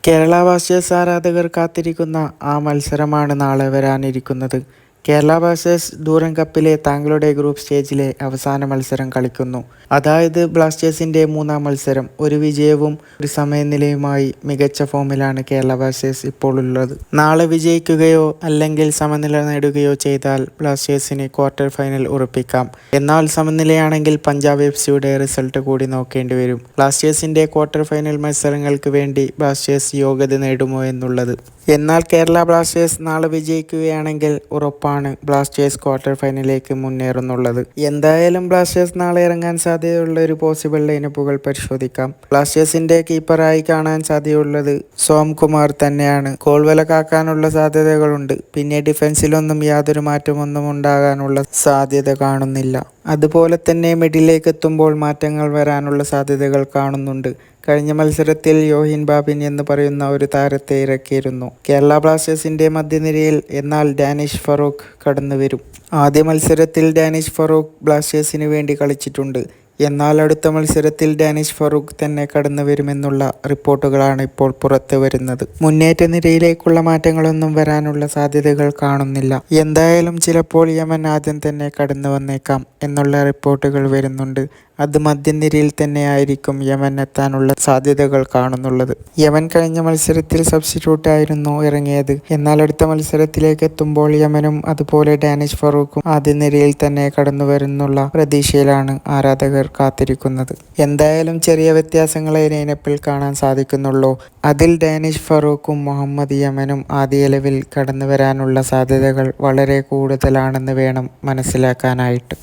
Kerala Blasters ആരാധകർ കാത്തിരിക്കുന്ന ആ മത്സരമാണ് നാളെ വരാനിരിക്കുന്നത്. കേരള ബ്ലാസ്റ്റേഴ്സ് ഡ്യൂറൻഡ് കപ്പിലെ തങ്ങളുടെ ഗ്രൂപ്പ് സ്റ്റേജിലെ അവസാന മത്സരം കളിക്കുന്നു. അതായത് ബ്ലാസ്റ്റേഴ്സിൻ്റെ മൂന്നാം മത്സരം. ഒരു വിജയവും ഒരു സമനിലയുമായി മികച്ച ഫോമിലാണ് കേരള ബ്ലാസ്റ്റേഴ്സ് ഇപ്പോൾ ഉള്ളത്. നാളെ വിജയിക്കുകയോ അല്ലെങ്കിൽ സമനില നേടുകയോ ചെയ്താൽ ബ്ലാസ്റ്റേഴ്സിന് ക്വാർട്ടർ ഫൈനൽ ഉറപ്പിക്കാം. എന്നാൽ സമനിലയാണെങ്കിൽ പഞ്ചാബ് FC റിസൾട്ട് കൂടി നോക്കേണ്ടി വരും. ബ്ലാസ്റ്റേഴ്സിൻ്റെ ക്വാർട്ടർ ഫൈനൽ മത്സരങ്ങൾക്ക് വേണ്ടി ബ്ലാസ്റ്റേഴ്സ് യോഗ്യത നേടുമോ എന്നുള്ളത്. എന്നാൽ കേരള ബ്ലാസ്റ്റേഴ്സ് നാളെ വിജയിക്കുകയാണെങ്കിൽ ഉറപ്പാണ് ബ്ലാസ്റ്റേഴ്സ് ക്വാർട്ടർ ഫൈനലിലേക്ക് മുന്നേറുന്നുള്ളത്. എന്തായാലും ബ്ലാസ്റ്റേഴ്സ് നാളെ ഇറങ്ങാൻ സാധ്യതയുള്ള ഒരു പോസിബിൾ ലൈനപ്പുകൾ പരിശോധിക്കാം. ബ്ലാസ്റ്റേഴ്സിന്റെ കീപ്പറായി കാണാൻ സാധ്യതയുള്ളത് സോംകുമാർ തന്നെയാണ്. ഗോൾ വല കാക്കാനുള്ള സാധ്യതകളുണ്ട്. പിന്നെ ഡിഫൻസിലൊന്നും യാതൊരു മാറ്റമൊന്നും ഉണ്ടാകാനുള്ള സാധ്യത കാണുന്നില്ല. അതുപോലെ തന്നെ മിഡിലേക്ക് എത്തുമ്പോൾ മാറ്റങ്ങൾ വരാനുള്ള സാധ്യതകൾ കാണുന്നുണ്ട്. കഴിഞ്ഞ മത്സരത്തിൽ യോഹിൻ ബാബിൻ എന്ന് പറയുന്ന ഒരു താരത്തെ ഇറക്കിയിരുന്നു കേരള ബ്ലാസ്റ്റേഴ്സിന്റെ മധ്യനിരയിൽ. എന്നാൽ ഡാനിഷ് ഫറൂഖ് കടന്നു വരും. ആദ്യ മത്സരത്തിൽ ഡാനിഷ് ഫറൂഖ് ബ്ലാസ്റ്റേഴ്സിന് വേണ്ടി കളിച്ചിട്ടുണ്ട്. എന്നാൽ അടുത്ത മത്സരത്തിൽ ഡാനിഷ് ഫറൂഖ് തന്നെ കടന്നു വരുമെന്നുള്ള റിപ്പോർട്ടുകളാണ് ഇപ്പോൾ പുറത്തു വരുന്നത്. മുന്നേറ്റ നിരയിലേക്കുള്ള മാറ്റങ്ങളൊന്നും വരാനുള്ള സാധ്യതകൾ കാണുന്നില്ല. എന്തായാലും ചിലപ്പോൾ യമൻ ആദ്യം തന്നെ കടന്നു വന്നേക്കാം എന്നുള്ള റിപ്പോർട്ടുകൾ വരുന്നുണ്ട്. അത് മധ്യനിരയിൽ തന്നെയായിരിക്കും യമൻ എത്താനുള്ള സാധ്യതകൾ കാണുന്നുള്ളത്. യമൻ കഴിഞ്ഞ മത്സരത്തിൽ സബ്സ്റ്റിറ്റ്യൂട്ട് ആയിരുന്നു ഇറങ്ങിയത്. എന്നാൽ അടുത്ത മത്സരത്തിലേക്ക് എത്തുമ്പോൾ യമനും അതുപോലെ ഡാനിഷ് ഫറൂഖും ആദ്യ നിരയിൽ തന്നെ കടന്നു വരുന്നുള്ള പ്രതീക്ഷയിലാണ് ആരാധകർ കാത്തിരിക്കുന്നത്. എന്തായാലും ചെറിയ വ്യത്യാസങ്ങളെ ലൈനപ്പിൽ കാണാൻ സാധിക്കുന്നുള്ളൂ. അതിൽ ഡാനിഷ് ഫറൂഖും മുഹമ്മദ് യമനും ആദ്യ ലെവലിൽ കടന്നു വരാനുള്ള സാധ്യതകൾ വളരെ കൂടുതലാണെന്ന് വേണം മനസ്സിലാക്കാനായിട്ട്.